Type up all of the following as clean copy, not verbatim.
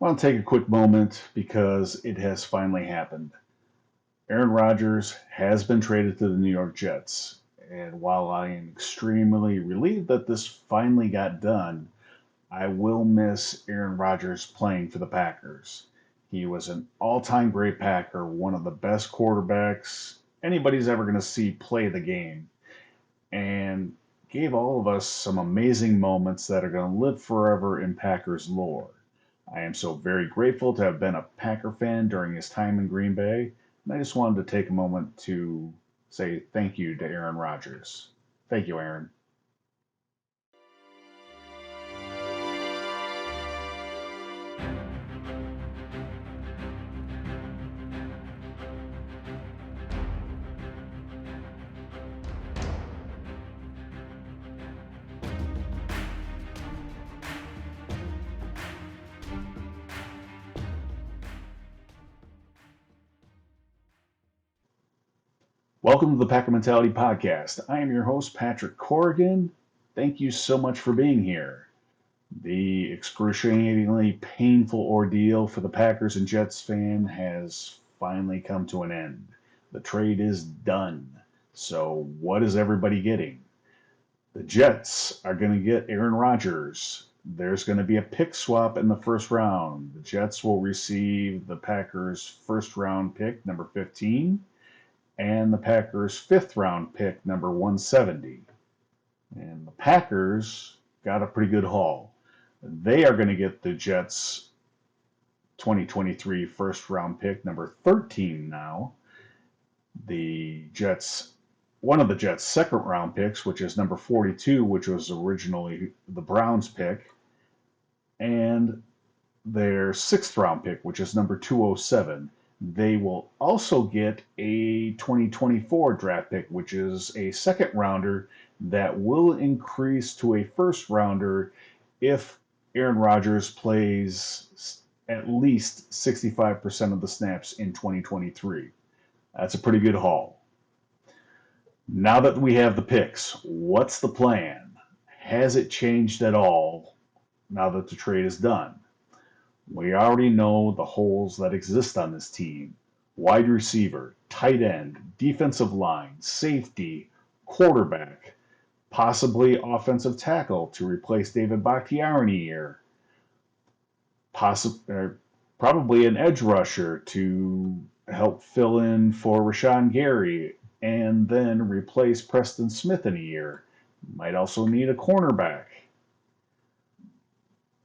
I want to take a quick moment because it has finally happened. Aaron Rodgers has been traded to the New York Jets. And while I am extremely relieved that this finally got done, I will miss Aaron Rodgers playing for the Packers. He was an all time great Packer, one of the best quarterbacks anybody's ever going to see play the game, and gave all of us some amazing moments that are going to live forever in Packers lore. I am so very grateful to have been a Packer fan during his time in Green Bay, and I just wanted to take a moment to say thank you to Aaron Rodgers. Thank you, Aaron. Welcome to the Packer Mentality Podcast. I am your host, Patrick Corrigan. Thank you so much for being here. The excruciatingly painful ordeal for the Packers and Jets fan has finally come to an end. The trade is done. So, what is everybody getting? The Jets are going to get Aaron Rodgers. There's going to be a pick swap in the first round. The Jets will receive the Packers' first round pick, number 15, and the Packers' fifth round pick, number 170. And the Packers got a pretty good haul. They are going to get the Jets' 2023 first round pick, number 13 now. The Jets, one of the Jets' second round picks, which is number 42, which was originally the Browns pick, and their sixth round pick, which is number 207. They will also get a 2024 draft pick, which is a second rounder that will increase to a first rounder if Aaron Rodgers plays at least 65% of the snaps in 2023. That's a pretty good haul. Now that we have the picks, what's the plan? Has it changed at all now that the trade is done? We already know the holes that exist on this team: wide receiver, tight end, defensive line, safety, quarterback, possibly offensive tackle to replace David Bakhtiari in a year, probably an edge rusher to help fill in for Rashawn Gary and then replace Preston Smith in a year. Might also need a cornerback.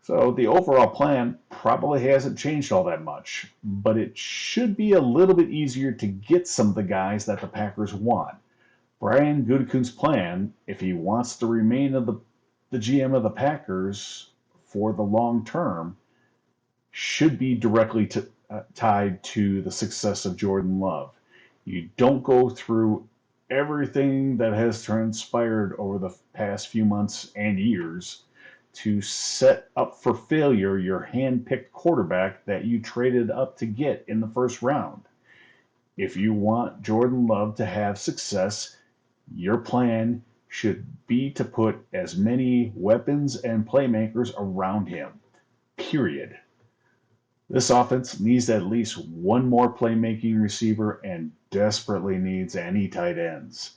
So the overall plan probably hasn't changed all that much, but it should be a little bit easier to get some of the guys that the Packers want. Brian Gutekunst's plan, if he wants to remain the GM of the Packers for the long term, should be directly tied to the success of Jordan Love. You don't go through everything that has transpired over the past few months and years to set up for failure your hand-picked quarterback that you traded up to get in the first round. If you want Jordan Love to have success, your plan should be to put as many weapons and playmakers around him. Period. This offense needs at least one more playmaking receiver and desperately needs any tight ends.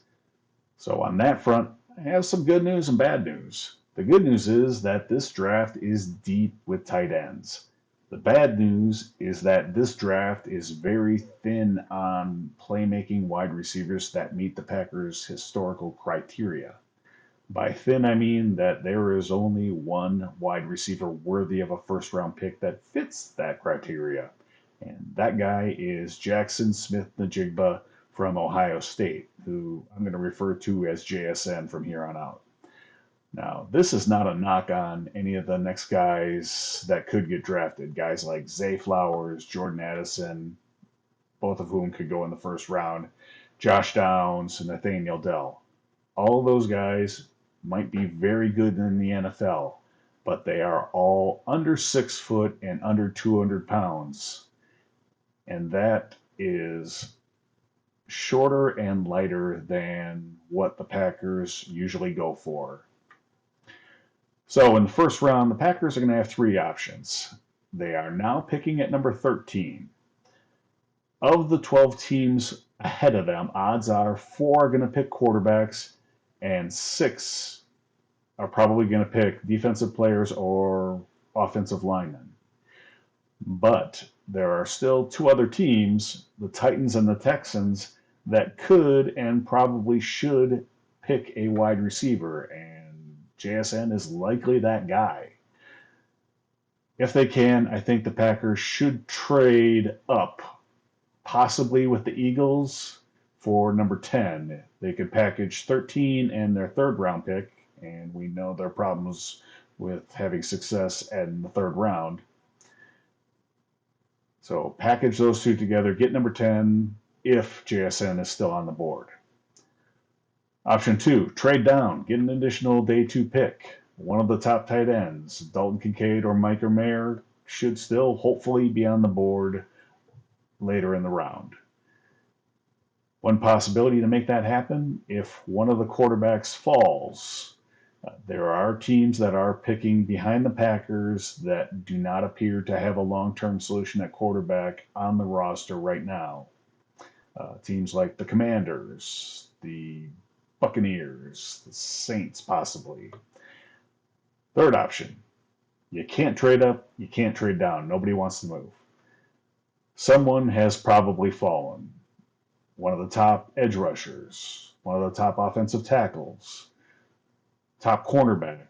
So on that front, I have some good news and bad news. The good news is that this draft is deep with tight ends. The bad news is that this draft is very thin on playmaking wide receivers that meet the Packers' historical criteria. By thin, I mean that there is only one wide receiver worthy of a first round pick that fits that criteria. And that guy is Jackson Smith-Njigba from Ohio State, who I'm going to refer to as JSN from here on out. Now, this is not a knock on any of the next guys that could get drafted. Guys like Zay Flowers, Jordan Addison, both of whom could go in the first round, Josh Downs, and Nathaniel Dell. All of those guys might be very good in the NFL, but they are all under 6 foot and under 200 pounds. And that is shorter and lighter than what the Packers usually go for. So in the first round, the Packers are going to have three options. They are now picking at number 13. Of the 12 teams ahead of them, odds are four are going to pick quarterbacks and six are probably going to pick defensive players or offensive linemen. But there are still two other teams, the Titans and the Texans, that could and probably should pick a wide receiver, and JSN is likely that guy. If they can, I think the Packers should trade up, possibly with the Eagles for number 10. They could package 13 and their third round pick, and we know their problems with having success in the third round. So package those two together, get number 10 if JSN is still on the board. Option 2, trade down, get an additional day 2 pick. One of the top tight ends, Dalton Kincaid or Micah Mayer, should still hopefully be on the board later in the round. One possibility to make that happen, if one of the quarterbacks falls. There are teams that are picking behind the Packers that do not appear to have a long-term solution at quarterback on the roster right now. Teams like the Commanders, the Buccaneers, the Saints possibly. Third option, you can't trade up, you can't trade down. Nobody wants to move. Someone has probably fallen. One of the top edge rushers, one of the top offensive tackles, top cornerback,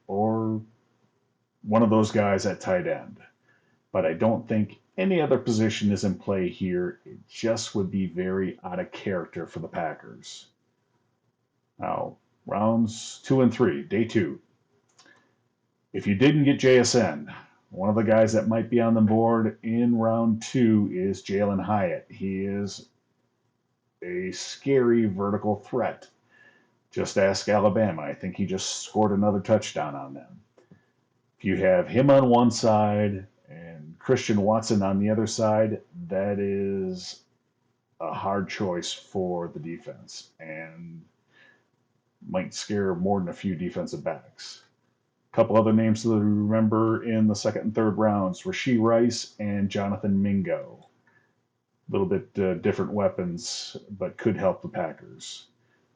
or one of those guys at tight end. But I don't think any other position is in play here. It just would be very out of character for the Packers. Now, rounds 2 and 3, day 2. If you didn't get JSN, one of the guys that might be on the board in round 2 is Jalen Hyatt. He is a scary vertical threat. Just ask Alabama. I think he just scored another touchdown on them. If you have him on one side and Christian Watson on the other side, that is a hard choice for the defense and might scare more than a few defensive backs. A couple other names to remember in the second and third rounds, Rashee Rice and Jonathan Mingo. A little bit different weapons, but could help the Packers.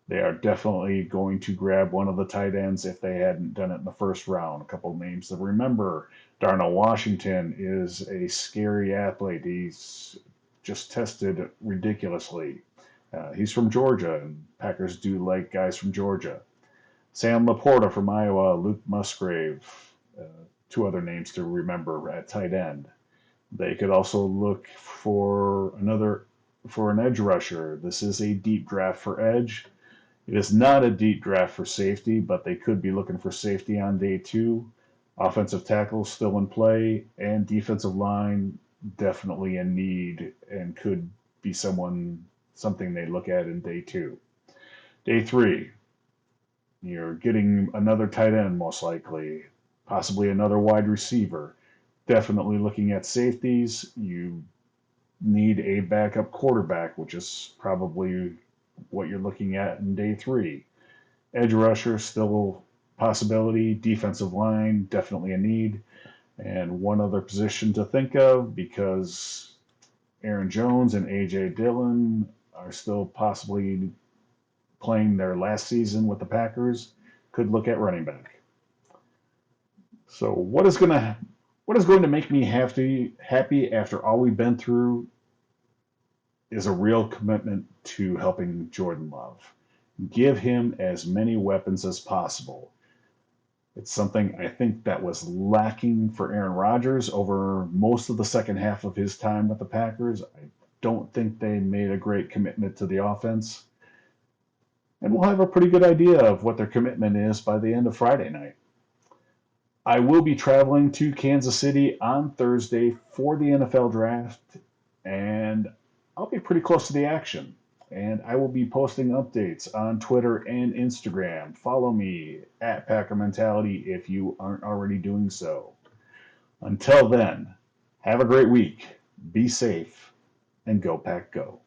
They are definitely going to grab one of the tight ends if they hadn't done it in the first round. A couple of names to remember. Darnell Washington is a scary athlete. He's just tested ridiculously. He's from Georgia, and Packers do like guys from Georgia. Sam Laporta from Iowa, Luke Musgrave, two other names to remember at tight end. They could also look for an edge rusher. This is a deep draft for edge. It is not a deep draft for safety, but they could be looking for safety on day 2. Offensive tackle still in play, and defensive line definitely in need and could be something they look at in day 2. Day 3, you're getting another tight end most likely, possibly another wide receiver. Definitely looking at safeties. You need a backup quarterback, which is probably what you're looking at in day 3. Edge rusher, still a possibility. Defensive line, definitely a need. And one other position to think of, because Aaron Jones and A.J. Dillon are still possibly playing their last season with the Packers, could look at running back. So what is going to make me happy after all we've been through is a real commitment to helping Jordan Love. Give him as many weapons as possible. It's something I think that was lacking for Aaron Rodgers over most of the second half of his time with the Packers. I don't think they made a great commitment to the offense. And we'll have a pretty good idea of what their commitment is by the end of Friday night. I will be traveling to Kansas City on Thursday for the NFL draft, and I'll be pretty close to the action. And I will be posting updates on Twitter and Instagram. Follow me at Packer Mentality if you aren't already doing so. Until then, have a great week, be safe, and go Pack Go.